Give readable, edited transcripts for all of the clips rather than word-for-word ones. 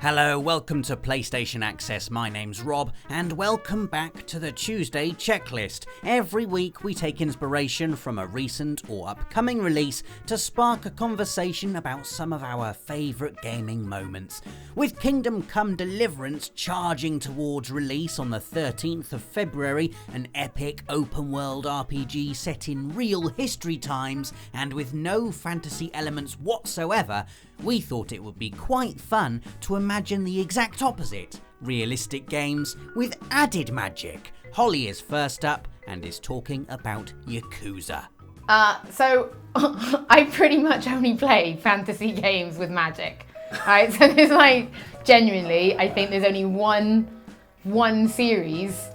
Hello, welcome to PlayStation Access. My name's Rob, and welcome back to the Tuesday Checklist. Every week we take inspiration from a recent or upcoming release to spark a conversation about some of our favourite gaming moments. With Kingdom Come Deliverance charging towards release on the 13th of February, an epic open-world RPG set in real history times and with no fantasy elements whatsoever, we thought it would be quite fun to imagine the exact opposite, realistic games with added magic. Holly is first up and is talking about Yakuza. So I pretty much only play fantasy games with magic, right? So there's genuinely, I think there's only one series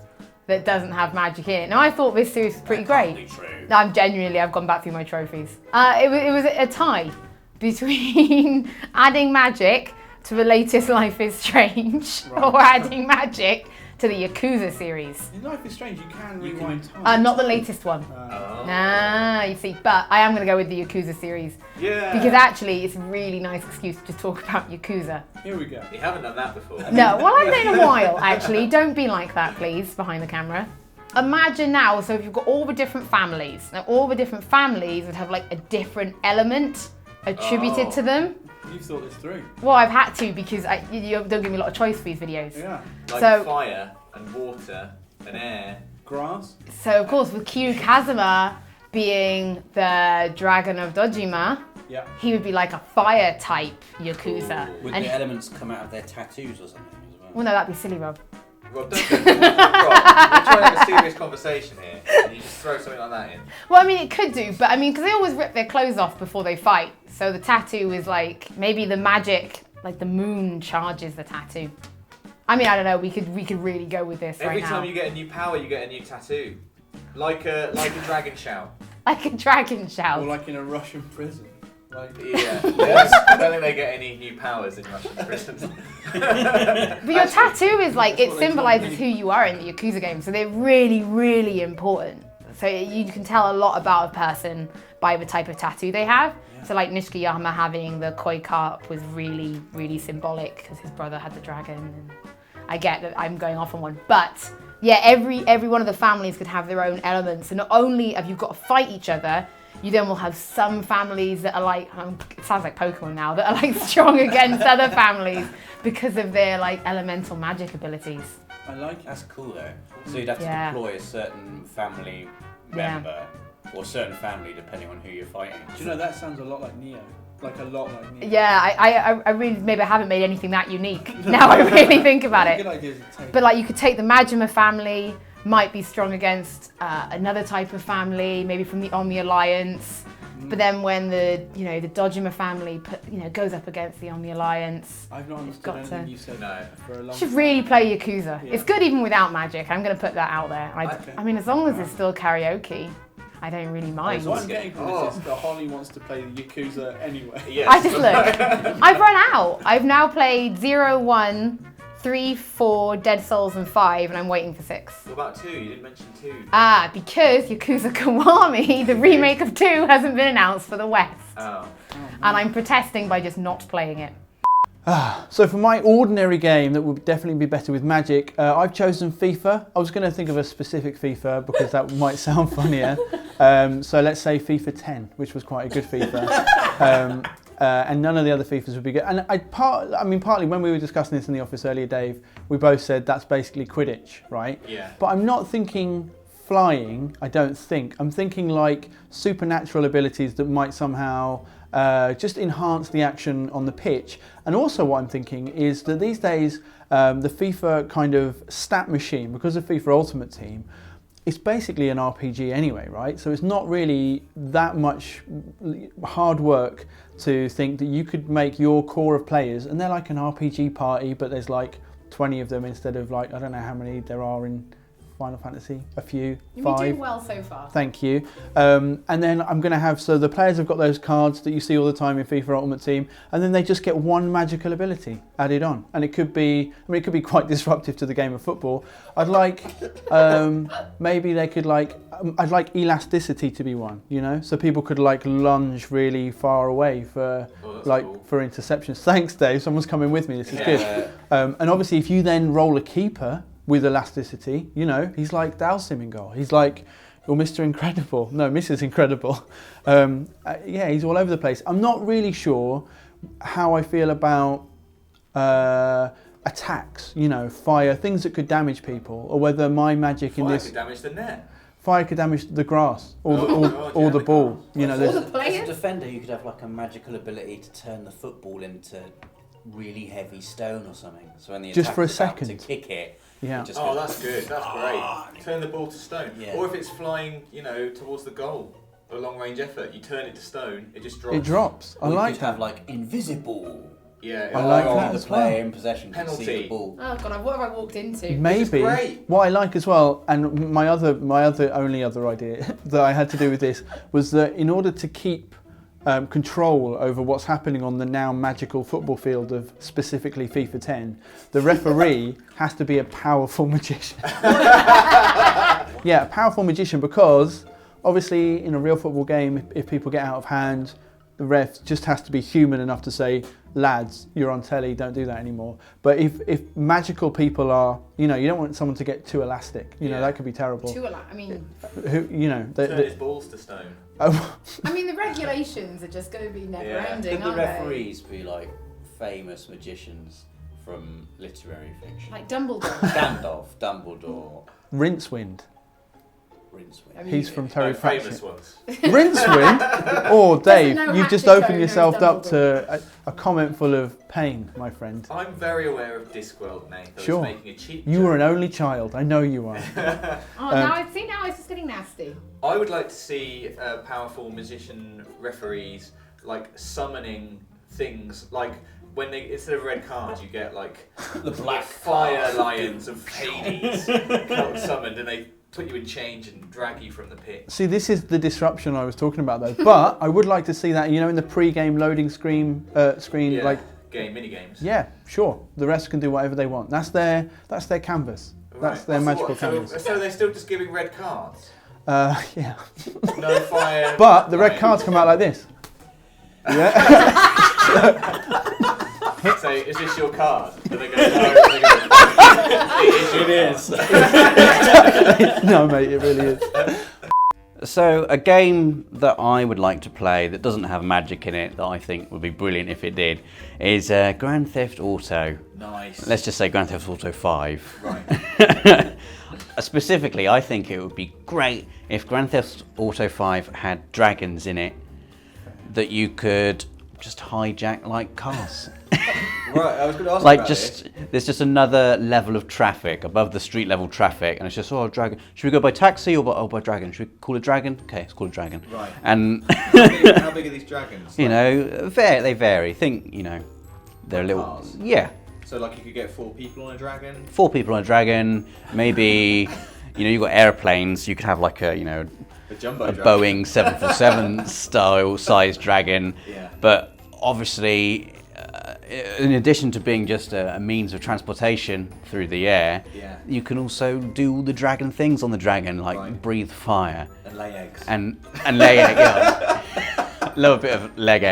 that doesn't have magic in it. Now I thought this series was pretty great. No, I've gone back through my trophies. It was a tie between adding magic to the latest Life is Strange or adding magic to the Yakuza series. In Life is Strange, you can rewind time. Not the latest one. Nah, you see, but I am going to go with the Yakuza series. Yeah. Because actually, it's a really nice excuse to talk about Yakuza. Here we go. You haven't done that before. No, well, I've done it in a while, actually. Don't be like that, please, behind the camera. Imagine now, so if you've got all the different families, now all the different families would have a different element attributed to them. You've thought this through. Well, I've had to because you don't give me a lot of choice for these videos. Yeah. Like fire and water and air. Grass. So, of course, with Kiryu Kazuma being the dragon of Dojima, he would be like a fire type Yakuza. Would the elements come out of their tattoos or something as well? Well, no, that'd be silly, Rob. Rob, don't go. Rob, we're trying to have a serious conversation here. And you just throw something like that in. Well, I mean, it could do, but because they always rip their clothes off before they fight. So the tattoo is maybe the magic, the moon charges the tattoo. I mean, I don't know. We could really go with this Every right now. time you get a new power, you get a new tattoo, like a dragon shout. Like a dragon shout. Or like in a Russian prison. Yeah. I don't think they get any new powers in Russian prisons. But your tattoo is it symbolises who you are in the Yakuza game, so they're really, really important. So you can tell a lot about a person by the type of tattoo they have. Yeah. So Nishikiyama having the koi carp was really, really symbolic because his brother had the dragon. And I get that I'm going off on one, but yeah, every one of the families could have their own elements. So not only have you got to fight each other, you then will have some families that are it sounds like Pokemon now, that are strong against other families because of their elemental magic abilities. I like it. That's cool though. So you'd have to deploy a certain family member or certain family depending on who you're fighting. Do you know, that sounds a lot like Neo. A lot like Neo. Yeah, I really maybe haven't made anything that unique. Now I really think about it. Good idea to take. But you could take the Majima family, might be strong against another type of family, maybe from on the Alliance. But then when the Dojima family goes up against the on the Alliance, I've not understood anything you said for a long time. Should really play Yakuza. Yeah. It's good even without magic. I'm going to put that out there. I mean, as long as it's still karaoke, I don't really mind. What I'm getting from this is that Holly wants to play the Yakuza anyway. Yes. I just look. I've run out. I've now played 0, 1, 3, 4, Dead Souls and 5, and I'm waiting for 6. What about 2? You didn't mention 2. Because Yakuza Kiwami, the remake of 2, hasn't been announced for the West. Oh. And I'm protesting by just not playing it. So for my ordinary game that would definitely be better with magic, I've chosen FIFA. I was going to think of a specific FIFA because that might sound funnier. So let's say FIFA 10, which was quite a good FIFA. And none of the other FIFAs would be good. And partly when we were discussing this in the office earlier, Dave, we both said that's basically Quidditch, right? Yeah. But I'm not thinking flying, I don't think. I'm thinking supernatural abilities that might somehow just enhance the action on the pitch. And also what I'm thinking is that these days, the FIFA kind of stat machine, because of FIFA Ultimate Team, it's basically an RPG anyway, right? So it's not really that much hard work to think that you could make your core of players, and they're like an RPG party, but there's 20 of them instead of I don't know how many there are in Final Fantasy, a few, You're 5. doing well so far. Thank you. And then I'm going to have, so the players have got those cards that you see all the time in FIFA Ultimate Team, and then they just get one magical ability added on. And it could be, it could be quite disruptive to the game of football. I'd like, maybe they could I'd like elasticity to be one, you know? So people could lunge really far away for, cool. for interceptions. Thanks, Dave. Someone's coming with me. This is good. And obviously, if you then roll a keeper with elasticity, you know, he's like Dalsim in goal. He's like, you're Mr. Incredible. No, Mrs. Incredible. Yeah, he's all over the place. I'm not really sure how I feel about attacks, you know, fire, things that could damage people, or whether my magic in this... Fire could damage the net. Fire could damage the grass or the ball. You know, All the As a players? defender, you could have like a magical ability to turn the football into really heavy stone or something. So when the Just for a attacker's about second. to kick it, yeah. it just Oh, goes, that's good. That's great. Turn the ball to stone. Yeah. Or if it's flying, you know, towards the goal, a long range effort, you turn it to stone, it just drops. It drops. I or you like could that. have like invisible. Yeah. I like Or that the as player well. in possession can see Penalty. the ball. Oh god, what have I walked into? Maybe. great. What I like as well, and my only other idea that I had to do with this was that in order to keep control over what's happening on the now magical football field of specifically FIFA 10, the referee has to be a powerful magician. Yeah, a powerful magician, because obviously in a real football game, if people get out of hand, the ref just has to be human enough to say, lads, you're on telly, don't do that anymore. But if magical people are, you know, you don't want someone to get too elastic. You know, that could be terrible. I mean, You know, Turn his balls to stone. I mean, the regulations are just going to be never-ending, Could the aren't referees be like famous magicians from literary they? fiction? Like Dumbledore. Gandalf, Dumbledore, Rincewind. Rincewind. I mean, He's from Terry famous Pratchett. ones. Rincewind? Oh, Dave, know you've just Hatchet opened Cone yourself knows up to a comment full of pain, my friend. I'm very aware of Discworld, Nate. I Sure. was making a cheap You joke. were an only child. I know you are. now it's just getting nasty. I would like to see powerful musician referees like summoning things, like when they, instead of red cards, you get like The black fire lions of Hades summoned, and they put you in chains and drag you from the pit. See, this is the disruption I was talking about, though. But I would like to see that, you know, in the pre-game loading screen, Yeah. like, Mini games. yeah, sure. The rest can do whatever they want. That's their canvas. That's their magical canvas. So they're still just giving red cards. Yeah. No fire. But the red lions. cards come out like this. Yeah. So is this your card? Are they going it is. No, mate, it really is. So a game that I would like to play that doesn't have magic in it, that I think would be brilliant if it did, is Grand Theft Auto. Nice. Let's just say Grand Theft Auto 5. Right. Specifically, I think it would be great if Grand Theft Auto 5 had dragons in it that you could just hijack like cars. Right, I was going to ask Like about just there's just another level of traffic above the street level traffic, and it's just dragon. Should we go by taxi or by dragon? Should we call it dragon? Okay, let's call it dragon. Right. And How big are these dragons? you know, they vary. Think, you know, they're a little. Cars? Yeah, So like you could get 4 people on a dragon. 4 people on a dragon. Maybe, you know, you've got airplanes. You could have like a, you know, A jumbo a dragon. Boeing 747 style sized dragon. Yeah. But obviously, in addition to being just a means of transportation through the air, Yeah. you can also do all the dragon things on the dragon, like Right. breathe fire And lay eggs. and lay egg. Yeah. Love a bit of egg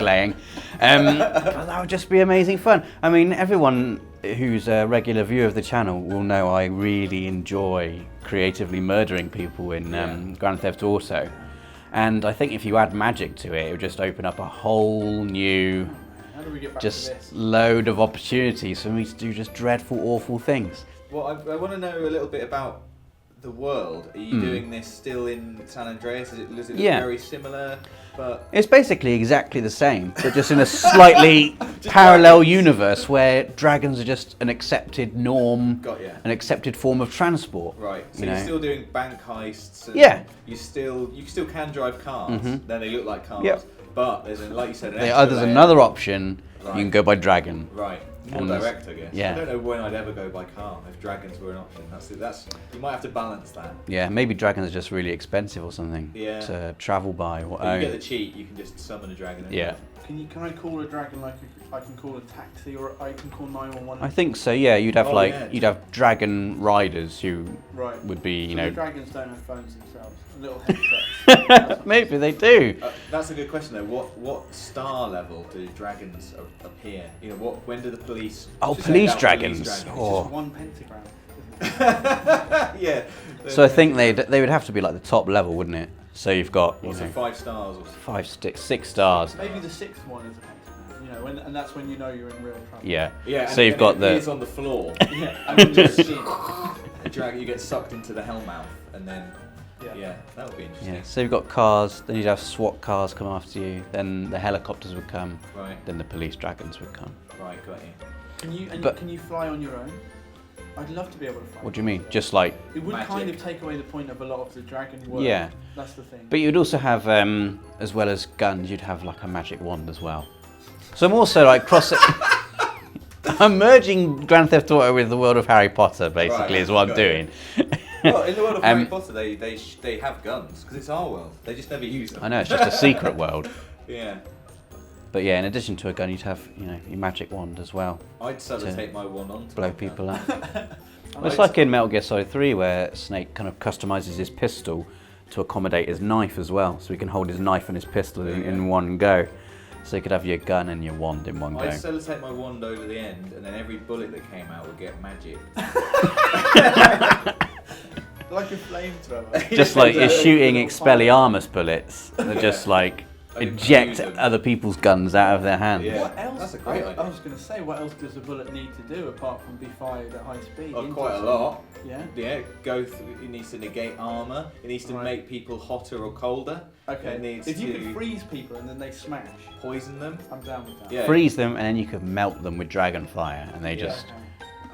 laying. But that would just be amazing fun. I mean, everyone who's a regular viewer of the channel will know I really enjoy creatively murdering people in Grand Theft Auto. And I think if you add magic to it, it would just open up a whole new, How do we get back to just this? load of opportunities for me to do just dreadful, awful things. Well, I want to know a little bit about the world. Are you doing this still in San Andreas? Does it look Yeah. very similar? But It's basically exactly the same, but just in a slightly parallel universe where dragons are just an accepted norm, got ya. an accepted form of transport. Right. So You you're know. still doing bank heists. And Yeah. You still can drive cars. Then they look like cars. Yep. But there's like you said, an There's extra layer. another option. Right. You can go by dragon. Right. More direct, I guess. Yeah. I don't know when I'd ever go by car if dragons were an option. That's you might have to balance that. Yeah, maybe dragons are just really expensive or something to travel by. If you get the cheat, you can just summon a dragon. Yeah. Can I call a dragon like I can call a taxi, or I can call 911? I think so. Yeah, you'd have you'd have dragon riders who would be The dragons don't have phones themselves. Little headsets. Maybe they do. That's a good question though. What star level do dragons appear? You know, when do the police? Police dragons. It's just one pentagram. Yeah. So I think they would have to be like the top level, wouldn't it? So you've got 5 stars or something. 6 stars. Maybe the 6th one is a pentagram. You know, and that's when you know you're in real trouble. Yeah. Yeah. So you've got the. It's on the floor. I mean, just a dragon. You get sucked into the hellmouth, and then. Yeah, that would be interesting. Yeah, so you've got cars, then you'd have SWAT cars come after you, then the helicopters would come, then the police dragons would come. Right, got you. Can you fly on your own? I'd love to be able to fly. What do you mean? Just like... It would kind of take away the point of a lot of the dragon work. Yeah. That's the thing. But you'd also have, as well as guns, you'd have like a magic wand as well. So I'm also like crossing... I'm merging Grand Theft Auto with the world of Harry Potter, basically, is what I'm doing. Well, in the world of Harry Potter, they have guns because it's our world. They just never use them. I know, it's just a secret world. Yeah. But yeah, in addition to a gun, you'd have your magic wand as well. I'd sellotape my wand on to blow people up. Well, it's like in Metal Gear Solid 3 where Snake kind of customises his pistol to accommodate his knife as well, so he can hold his knife and his pistol in one go. So you could have your gun and your wand in one go. I'd sellotape my wand over the end, and then every bullet that came out would get magic. Like a flamethrower. Just like you're shooting Expelliarmus bullets. They're just like eject other people's guns out of their hands. Yeah. What else? That's a great idea. I was going to say, what else does a bullet need to do apart from be fired at high speed? Oh, quite a lot. Yeah? Yeah, it needs to negate armour. It needs to make people hotter or colder. Okay. It needs if you could freeze people and then they smash. Poison them. I'm down with that. Yeah. Freeze them and then you could melt them with dragon fire and they just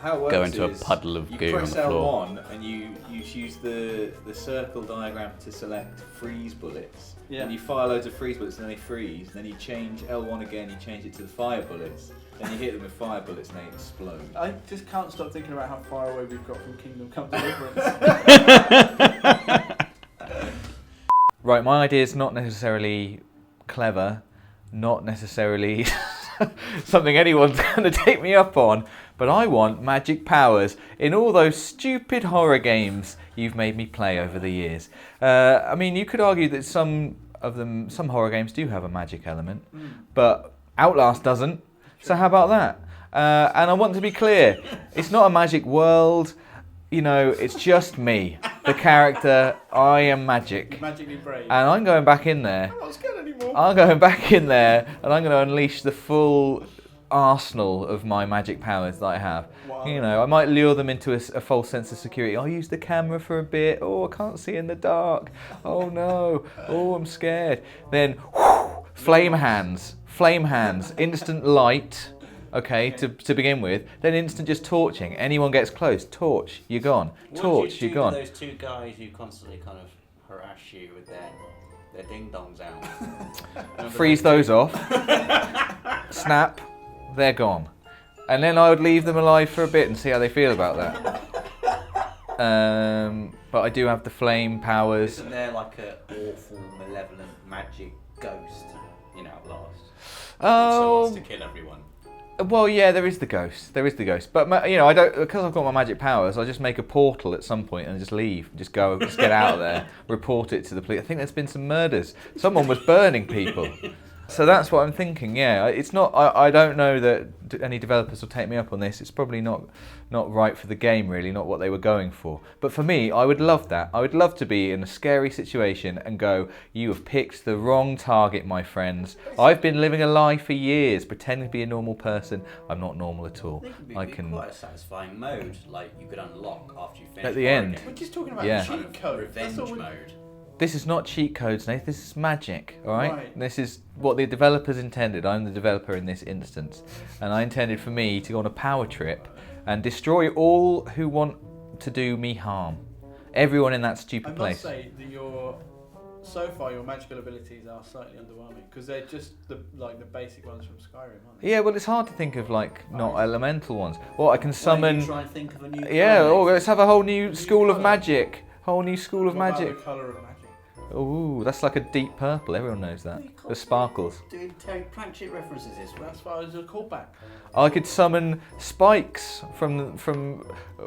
How it works go into a is puddle of goo you on press the floor. L1 and you use the circle diagram to select freeze bullets. Yeah. And you fire loads of freeze bullets and then they freeze. And then you change L1 again, you change it to the fire bullets. Then you hit them with fire bullets and they explode. I just can't stop thinking about how far away we've got from Kingdom Come Deliverance. Right, my idea is not necessarily clever, not necessarily something anyone's going to take me up on, but I want magic powers in all those stupid horror games you've made me play over the years. I mean, you could argue that some horror games do have a magic element, but Outlast doesn't, so how about that? And I want to be clear, it's not a magic world. You know, it's just me, the character. I am magic. Magically brave. And I'm going back in there. I'm not scared anymore. I'm going back in there and I'm going to unleash the full arsenal of my magic powers that I have. Wow. You know, I might lure them into a false sense of security. I'll use the camera for a bit. Oh, I can't see in the dark. Oh no. Oh, I'm scared. Then, whoosh, flame hands, instant light. Okay, to begin with, then instant just torching. Anyone gets close, torch, you're gone. Torch, you're gone. Those two guys who constantly kind of harass you with their ding dongs out. Freeze those off. Snap, they're gone. And then I would leave them alive for a bit and see how they feel about that. But I do have the flame powers. Isn't there like an awful, malevolent magic ghost in Outlast? Oh. Wants to kill everyone. Well, yeah, there is the ghost. But I don't, because I've got my magic powers. I just make a portal at some point and just leave, just go, just get out of there, report it to the police. I think there's been some murders. Someone was burning people. So that's what I'm thinking. Yeah, it's not. I don't know that any developers will take me up on this. It's probably not right for the game, really, not what they were going for. But for me, I would love that. I would love to be in a scary situation and go, "You have picked the wrong target, my friends. I've been living a lie for years, pretending to be a normal person. I'm not normal at all. I can." Quite a satisfying mode, like you could unlock after you finish. At the end. We're just talking about Yeah. cheat code. Revenge mode. This is not cheat codes, Nate. This is magic, all right? Right. This is what the developers intended. I'm the developer in this instance. And I intended for me to go on a power trip and destroy all who want to do me harm. Everyone in that stupid I must place. say that your so far your magical abilities are slightly underwhelming because they're just the basic ones from Skyrim, aren't they? Yeah, well, it's hard to think of not elemental ones. Well, I can summon. Try and think of a new. Yeah, let's have a whole new school of magic. Whole new school of magic. What about the colour of magic? Ooh, that's like a deep purple. Everyone knows that. The sparkles. Doing Terry Pratchett references this. That's why I was a callback. I could summon spikes from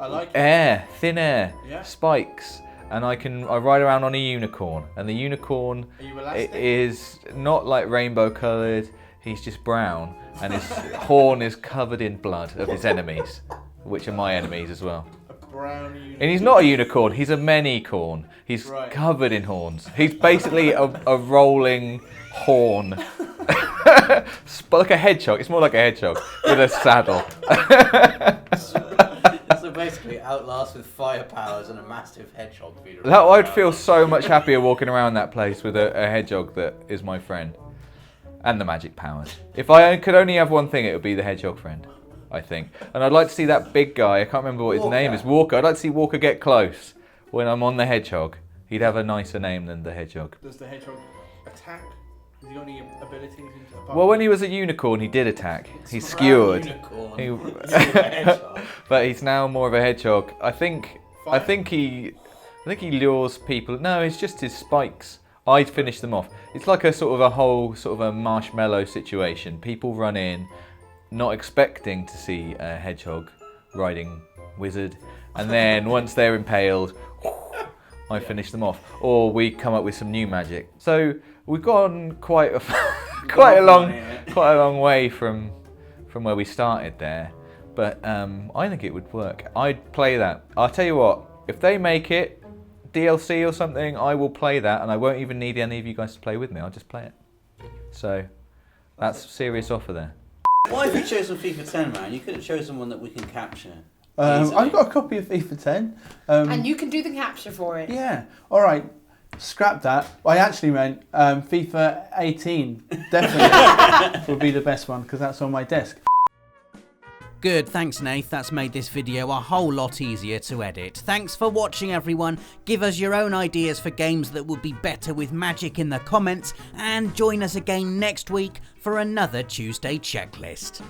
I like air, thin air, Yeah. spikes, and I ride around on a unicorn, and the unicorn Are you elastic? is not like rainbow coloured. He's just brown, and his horn is covered in blood of his enemies, which are my enemies as well. A brown unicorn. And he's not a unicorn, he's a many-corn. He's Right. covered in horns. He's basically a rolling horn. Like a hedgehog. It's more like a hedgehog with a saddle. So basically, Outlast with fire powers and a massive hedgehog. I'd feel so much happier walking around that place with a hedgehog that is my friend. And the magic powers. If I could only have one thing, it would be the hedgehog friend, I think. And I'd like to see that big guy, I can't remember what his name is, Walker. I'd like to see Walker get close when I'm on the hedgehog. He'd have a nicer name than the hedgehog. Does the hedgehog attack? Has he got any abilities? Well, when he was a unicorn, he did attack. He's skewered. But he's now more of a hedgehog. I think he lures people. No, it's just his spikes. I'd finish them off. It's like a sort of a marshmallow situation. People run in, not expecting to see a hedgehog riding wizard, and then once they're impaled, I finish them off. Or we come up with some new magic. So we've gone quite a long way from where we started there. But I think it would work. I'd play that. I'll tell you what, if they make it DLC or something, I will play that, and I won't even need any of you guys to play with me. I'll just play it. So that's a serious offer there. Why have you chosen FIFA 10, man? You could have chosen one that we can capture. I've got a copy of FIFA 10. And you can do the capture for it. Yeah. All right. Scrap that. I actually meant FIFA 18. Definitely would be the best one because that's on my desk. Good, thanks Nath, that's made this video a whole lot easier to edit. Thanks for watching everyone, give us your own ideas for games that would be better with magic in the comments, and join us again next week for another Tuesday checklist.